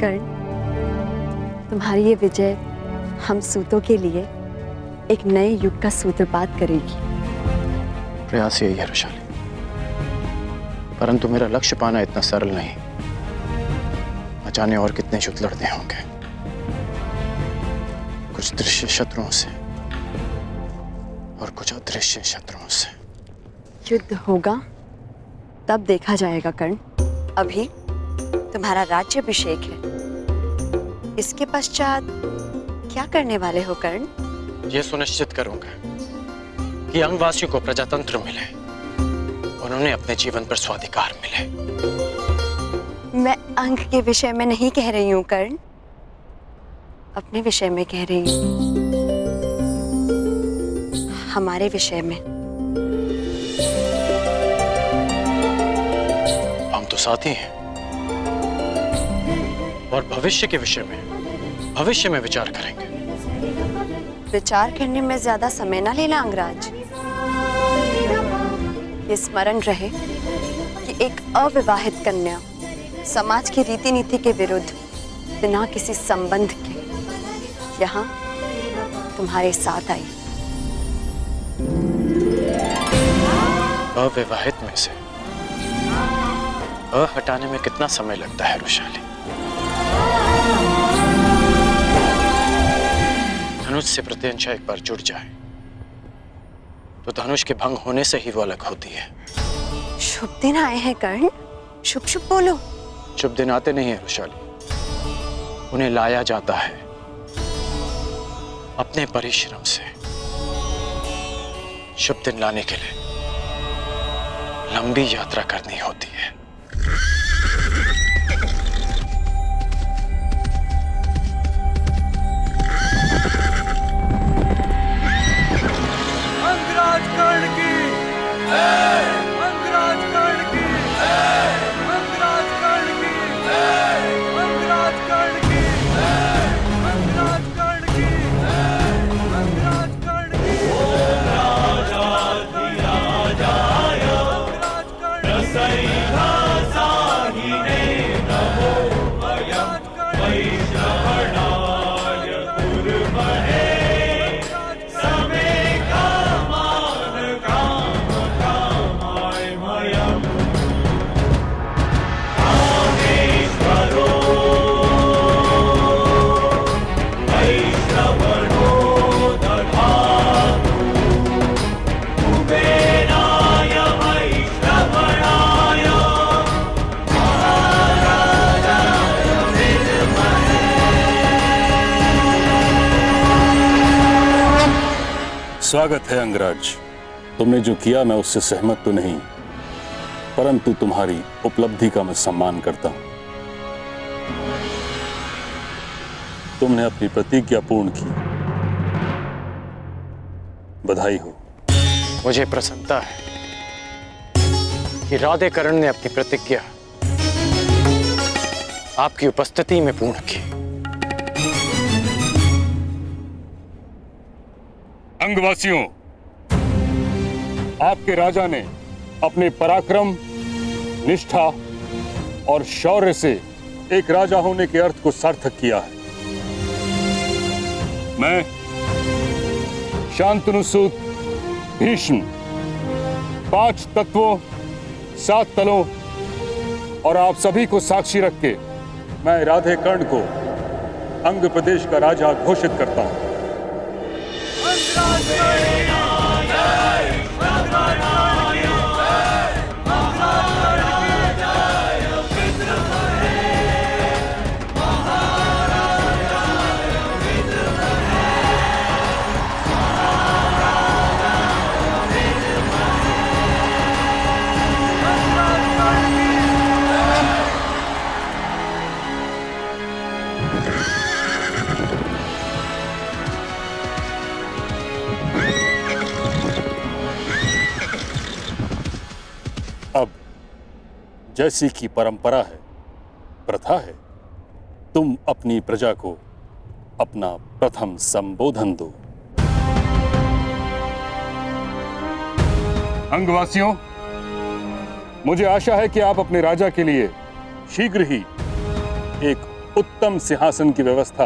कर्ण, तुम्हारी ये विजय हम सूतों के लिए एक नए युग का सूत्रपात करेगी। प्रयास यही है रुशाली, परंतु मेरा लक्ष्य पाना इतना सरल नहीं। न जाने और कितने युद्ध लड़ने होंगे, कुछ दृश्य शत्रुओं से और कुछ अदृश्य शत्रुओं से। युद्ध होगा तब देखा जाएगा कर्ण। अभी तुम्हारा राज्याभिषेक है, इसके पश्चात क्या करने वाले हो कर्ण? यह सुनिश्चित करूंगा कि अंगवासियों को प्रजातंत्र मिले, उन्होंने अपने जीवन पर स्वाधिकार मिले। मैं अंग के विषय में नहीं कह रही हूँ कर्ण, अपने विषय में कह रही हूँ, हमारे विषय में। हम तो साथी हैं, और भविष्य के विषय में भविष्य में विचार करेंगे। विचार करने में ज्यादा समय ना लेना अंगराज। ये स्मरण रहे कि एक अविवाहित कन्या समाज की रीति नीति के विरुद्ध बिना किसी संबंध के यहाँ तुम्हारे साथ आई। अविवाहित में से हटाने में कितना समय लगता है रुशाली? धनुष से प्रत्यंशा एक बार जुड़ जाए तो धनुष के भंग होने से ही वो अलग होती है। शुभ दिन आए हैं कर्ण, शुभ शुभ बोलो। शुभ दिन आते नहीं है रुशाली, उन्हें लाया जाता है अपने परिश्रम से। शुभ दिन लाने के लिए लंबी यात्रा करनी होती है। अंगराज कर्ण की, अंगराज कर्ण की, अंगराज कर्ण की, अंगराज कर्ण की, अंगराज कर्ण की, अंगराज कर्ण की। स्वागत है अंगराज। तुमने जो किया मैं उससे सहमत तो नहीं, परंतु तुम्हारी उपलब्धि का मैं सम्मान करता हूं। तुमने अपनी प्रतिज्ञा पूर्ण की, बधाई हो। मुझे प्रसन्नता है कि राधेकरण ने अपनी प्रतिज्ञा आपकी उपस्थिति में पूर्ण की। अंगवासियों, आपके राजा ने अपने पराक्रम, निष्ठा और शौर्य से एक राजा होने के अर्थ को सार्थक किया है। मैं शांतनुसूत भीष्म 5 तत्वों 7 तलों और आप सभी को साक्षी रख के मैं राधेकर्ण को अंग प्रदेश का राजा घोषित करता हूं। अब जैसी की परंपरा है, प्रथा है, तुम अपनी प्रजा को अपना प्रथम संबोधन दो। अंगवासियों, मुझे आशा है कि आप अपने राजा के लिए शीघ्र ही एक उत्तम सिंहासन की व्यवस्था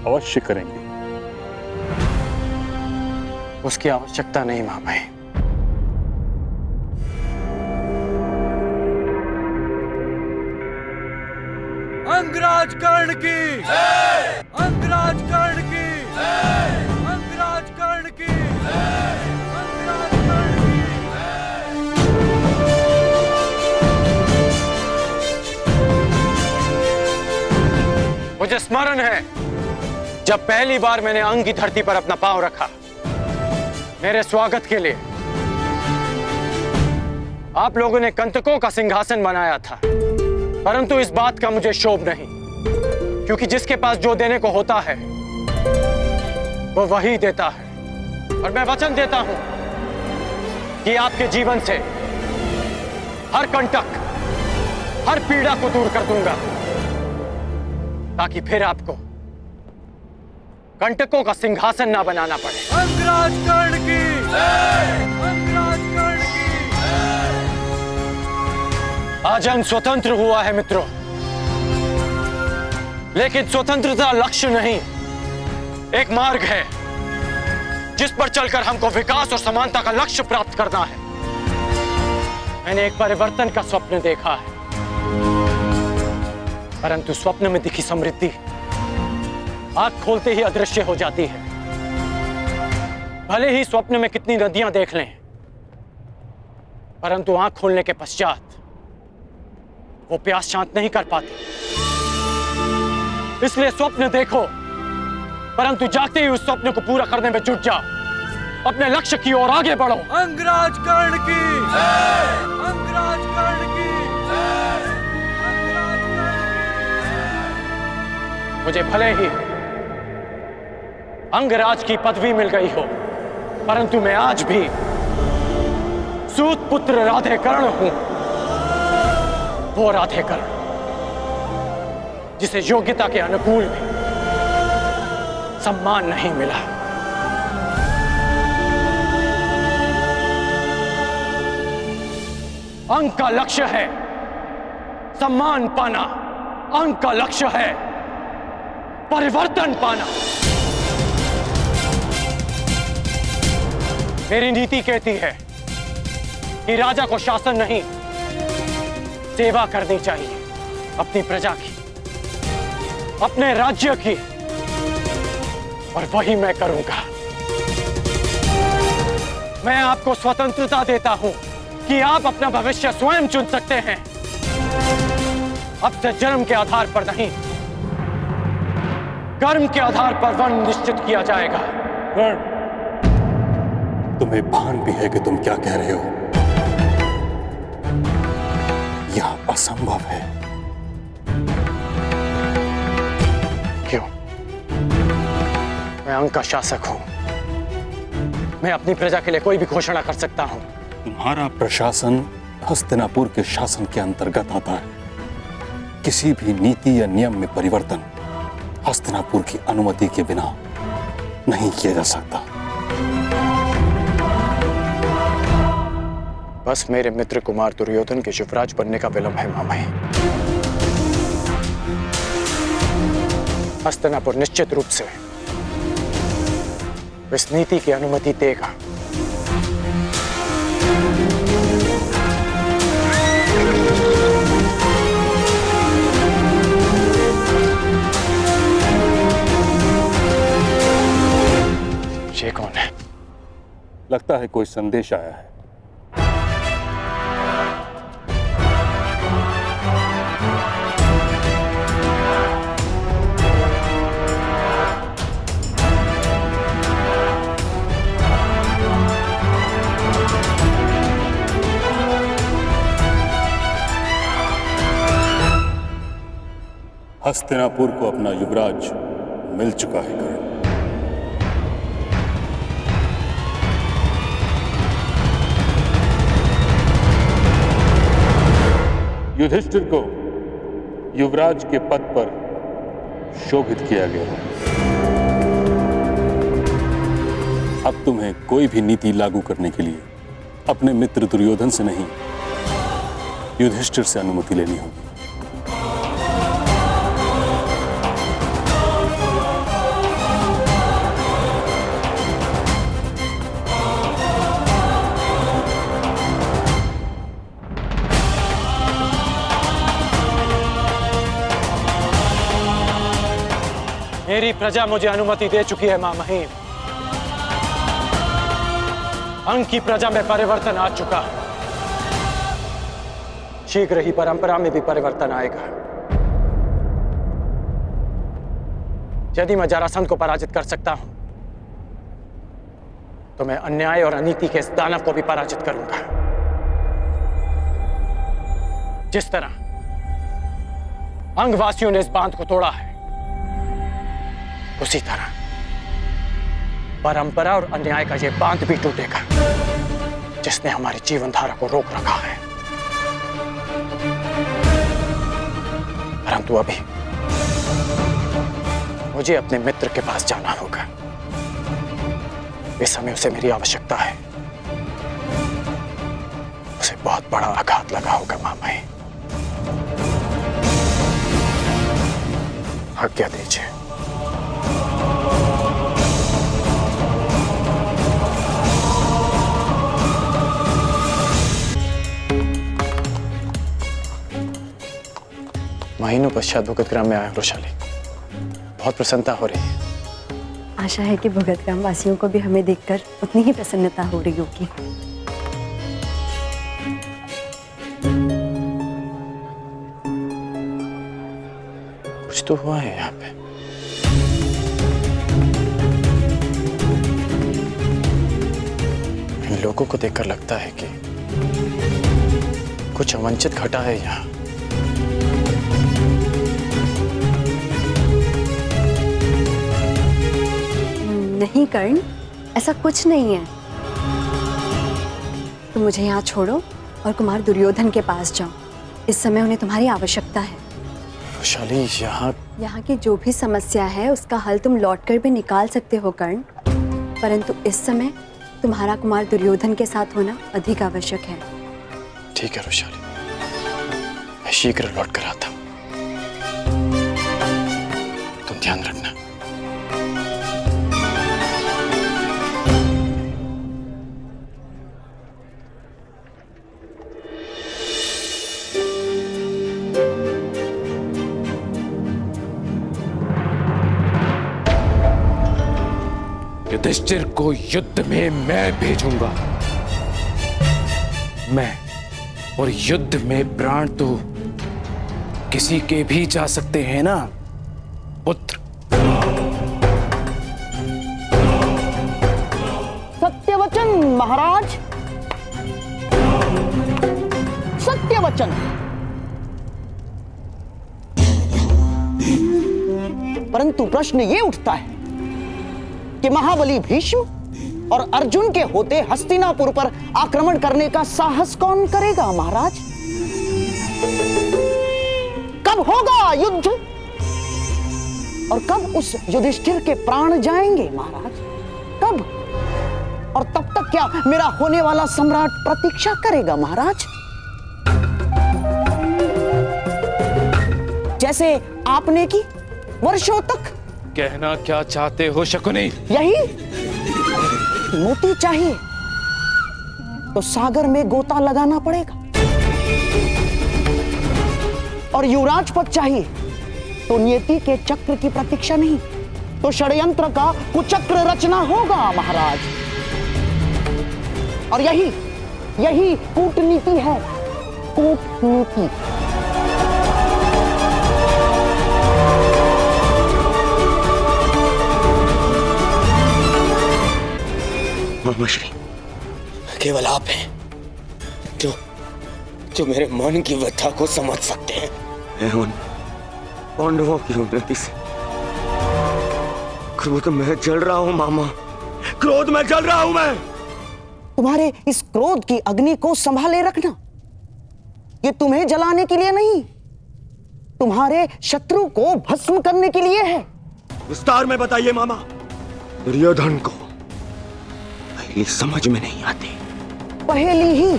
अवश्य करेंगे। उसकी आवश्यकता नहीं महामहिम। अंगराज कर्ण की अंगराज कर्ण की अंगराज कर्ण की अंगराज कर्ण की। मुझे स्मरण है जब पहली बार मैंने अंग की धरती पर अपना पांव रखा, मेरे स्वागत के लिए आप लोगों ने कंटकों का सिंहासन बनाया था, परंतु इस बात का मुझे शोभ नहीं, क्योंकि जिसके पास जो देने को होता है वो वही देता है। और मैं वचन देता हूं कि आपके जीवन से हर कंटक, हर पीड़ा को दूर कर दूंगा, ताकि फिर आपको कंटकों का सिंहासन ना बनाना पड़े। अंगराज कर्ण की अंगराज कर्ण की। आज अंग स्वतंत्र हुआ है मित्रों, लेकिन स्वतंत्रता लक्ष्य नहीं, एक मार्ग है जिस पर चलकर हमको विकास और समानता का लक्ष्य प्राप्त करना है। मैंने एक परिवर्तन का स्वप्न देखा है, परंतु स्वप्न में दिखी समृद्धि आंख खोलते ही अदृश्य हो जाती है। भले ही स्वप्न में कितनी नदियां देख लें, परंतु आंख खोलने के पश्चात वो प्यास शांत नहीं कर पाती। इसलिए स्वप्न देखो, परंतु जागते ही उस स्वप्न को पूरा करने में जुट जाओ। अपने लक्ष्य की ओर आगे बढ़ो। अंगराज कर्ण की अंगराज कर्ण की अंगराज कर्ण की। मुझे भले ही अंगराज की पदवी मिल गई हो, परंतु मैं आज भी सूत पुत्र राधेकर्ण हूं। वो राधेकर्ण जिसे योग्यता के अनुकूल भी सम्मान नहीं मिला। अंग का लक्ष्य है सम्मान पाना, अंग का लक्ष्य है परिवर्तन पाना। मेरी नीति कहती है कि राजा को शासन नहीं, सेवा करनी चाहिए अपनी प्रजा की, अपने राज्य की, और वही मैं करूंगा। मैं आपको स्वतंत्रता देता हूं कि आप अपना भविष्य स्वयं चुन सकते हैं। अब से जन्म के आधार पर नहीं, कर्म के आधार पर वर्ण निश्चित किया जाएगा। कर्ण, तुम्हें भान भी है कि तुम क्या कह रहे हो? यह असंभव है। क्यों? मैं अंग का शासक हूं, मैं अपनी प्रजा के लिए कोई भी घोषणा कर सकता हूं। तुम्हारा प्रशासन हस्तिनापुर के शासन के अंतर्गत आता है। किसी भी नीति या नियम में परिवर्तन हस्तिनापुर की अनुमति के बिना नहीं किया जा सकता। बस मेरे मित्र कुमार दुर्योधन के युवराज बनने का विलंब है मामाई। हस्तिनापुर निश्चित रूप से इस नीति की अनुमति देगा। ये कौन है? लगता है कोई संदेश आया है। हस्तिनापुर को अपना युवराज मिल चुका है कर्ण। युधिष्ठिर को युवराज के पद पर शोभित किया गया। अब तुम्हें कोई भी नीति लागू करने के लिए अपने मित्र दुर्योधन से नहीं, युधिष्ठिर से अनुमति लेनी होगी। मेरी प्रजा मुझे अनुमति दे चुकी है मां महिम। अंग की प्रजा में परिवर्तन आ चुका है। शीघ्र ही परंपरा में भी परिवर्तन आएगा। यदि मैं जरासंध को पराजित कर सकता हूं तो मैं अन्याय और अनीति के इस दानव को भी पराजित करूंगा। जिस तरह अंगवासियों ने इस बांध को तोड़ा है, उसी तरह परंपरा और अन्याय का यह बांध भी टूटेगा जिसने हमारी जीवन धारा को रोक रखा है। परंतु अभी मुझे अपने मित्र के पास जाना होगा। इस समय उसे मेरी आवश्यकता है। उसे बहुत बड़ा आघात लगा होगा मां महिम। आज्ञा दीजिए। महीनों पश्चात भुगतग्राम में आए वृषाली। बहुत प्रसन्नता हो रही है। आशा है कि भुगतग्राम वासियों को भी हमें देखकर उतनी ही प्रसन्नता हो रही होगी। कुछ तो हुआ है यहाँ पे। इन लोगों को देखकर लगता है कि कुछ अवंचित घटा है यहाँ। नहीं कर्ण, ऐसा कुछ नहीं है। तुम मुझे यहाँ छोड़ो और कुमार दुर्योधन के पास जाओ। इस समय उन्हें तुम्हारी आवश्यकता है। वैशाली, यहाँ की जो भी समस्या है उसका हल तुम लौटकर भी निकाल सकते हो कर्ण, परंतु इस समय तुम्हारा कुमार दुर्योधन के साथ होना अधिक आवश्यक है। ठीक है वैशाली, मैं शीघ्र लौट कर आता हूँ। तुम ध्यान रखना। युधिष्ठिर को युद्ध में मैं भेजूंगा। मैं, और युद्ध में प्राण तो किसी के भी जा सकते हैं ना पुत्र। सत्यवचन महाराज, सत्यवचन। परंतु प्रश्न ये उठता है कि महाबली भीष्म और अर्जुन के होते हस्तिनापुर पर आक्रमण करने का साहस कौन करेगा महाराज? कब होगा युद्ध और कब उस युधिष्ठिर के प्राण जाएंगे महाराज? कब? और तब तक क्या मेरा होने वाला सम्राट प्रतीक्षा करेगा महाराज? जैसे आपने की वर्षों तक। कहना क्या चाहते हो शकुनी? यही मोती चाहिए तो सागर में गोता लगाना पड़ेगा, और युवराज पद चाहिए तो नियति के चक्र की प्रतीक्षा नहीं, तो षड्यंत्र का कुचक्र रचना होगा महाराज। और यही कूटनीति है, कूटनीति। मामाश्री, केवल आप हैं जो मेरे मन की व्यथा को समझ सकते हैं। मैं उन पांडवों की उन्नति से क्रोध में जल रहा हूं मामा, क्रोध में जल रहा हूं मैं। तुम्हारे इस क्रोध की अग्नि को संभाले रखना। ये तुम्हें जलाने के लिए नहीं, तुम्हारे शत्रु को भस्म करने के लिए है। विस्तार में बताइए मामा। दुर्योधन को पहली समझ में नहीं आती। पहली ही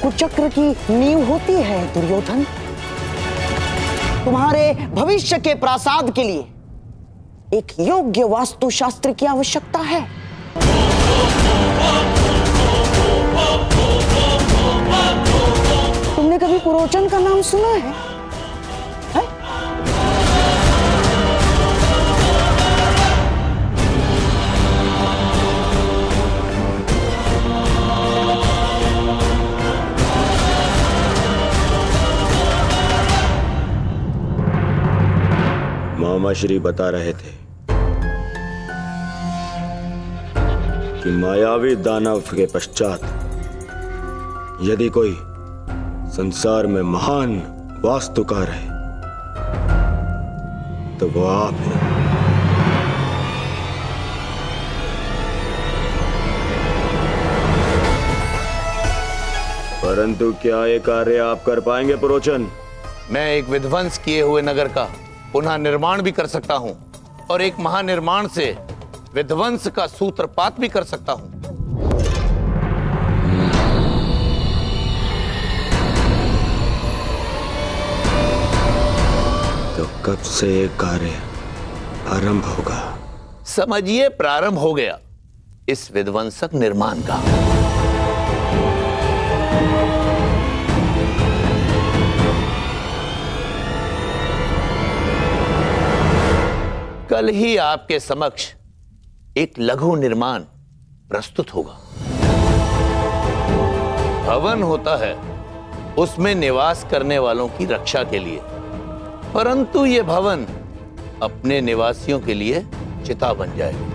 कुचक्र की नींव होती है दुर्योधन। तुम्हारे भविष्य के प्रासाद के लिए एक योग्य वास्तुशास्त्र की आवश्यकता है। तुमने कभी पुरोचन का नाम सुना है? मामा श्री बता रहे थे कि मायावी दानव के पश्चात यदि कोई संसार में महान वास्तुकार है तो वो आप हैं। परंतु क्या ये कार्य आप कर पाएंगे पुरोचन? मैं एक विध्वंस किए हुए नगर का पुनः निर्माण भी कर सकता हूं और एक महानिर्माण से विध्वंस का सूत्रपात भी कर सकता हूं। तो कब से ये कार्य आरंभ होगा? समझिए प्रारंभ हो गया इस विध्वंसक निर्माण का। कल ही आपके समक्ष एक लघु निर्माण प्रस्तुत होगा। भवन होता है उसमें निवास करने वालों की रक्षा के लिए, परंतु यह भवन अपने निवासियों के लिए चिता बन जाएगा।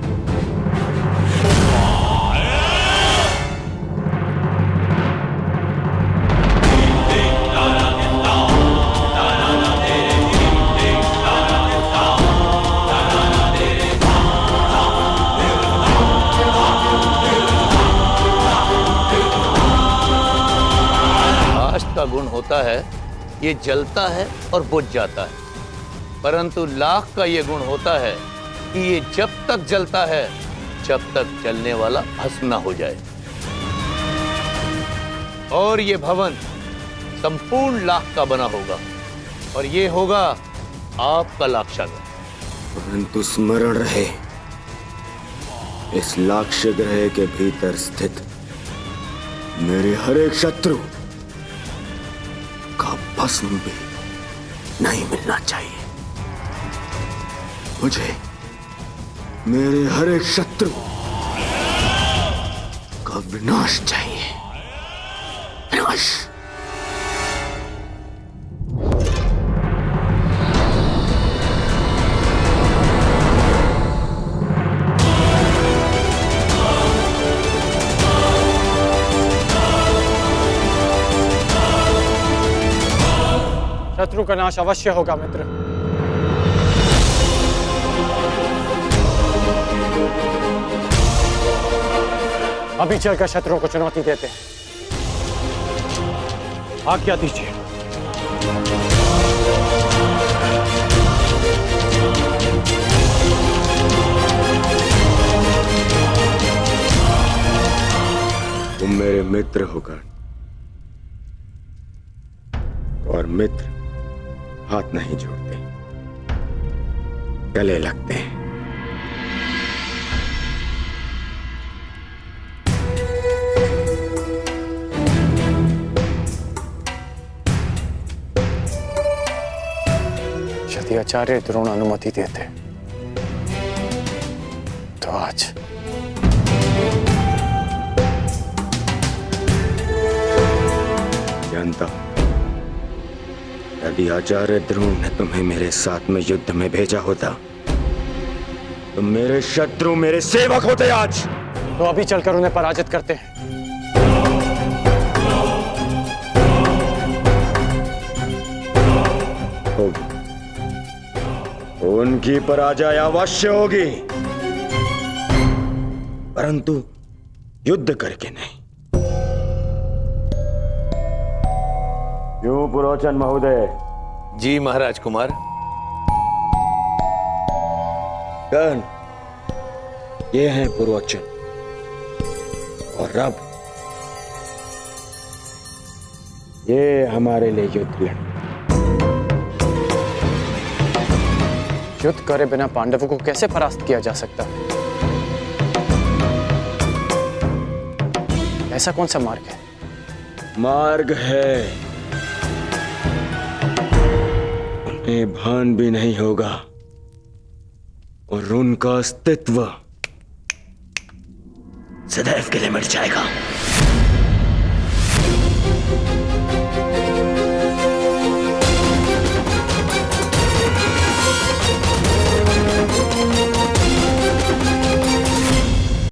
का गुण होता है ये जलता है और बुझ जाता है, परंतु लाख का ये गुण होता है कि ये जब तक जलता है जब तक जलने वाला भस्म न हो जाए। और ये भवन संपूर्ण लाख का बना होगा और ये होगा आपका लाक्षागृह। परंतु स्मरण रहे, इस लाक्ष्य ग्रह के भीतर स्थित मेरे हर एक शत्रु का भस्म भी नहीं मिलना चाहिए। मुझे मेरे हर एक शत्रु का विनाश चाहिए। विनाश। शत्रु का नाश अवश्य होगा मित्र। अभी चलकर शत्रुओं को चुनौती देते हैं। आज्ञा दीजिए। तुम मेरे मित्र होकर और मित्र हाथ नहीं जोड़ते, गले लगते हैं। यदि आचार्य द्रोण अनुमति देते तो आज जानता, यदि आचार्य द्रोण ने तुम्हें मेरे साथ में युद्ध में भेजा होता तो मेरे शत्रु मेरे सेवक होते आज। तो अभी चलकर उन्हें पराजित करते हैं। होगी, उनकी पराजय अवश्य होगी, परंतु युद्ध करके नहीं। क्यों पुरोचन महोदय? जी महाराज कुमार। कर्ण, ये हैं पुरोचन और अब ये हमारे लिए युद्ध लड़। युद्ध करे बिना पांडवों को कैसे परास्त किया जा सकता है? ऐसा कौन सा मार्ग है? मार्ग है, उन्हें भान भी नहीं होगा और उनका अस्तित्व सदैव के लिए मिट जाएगा।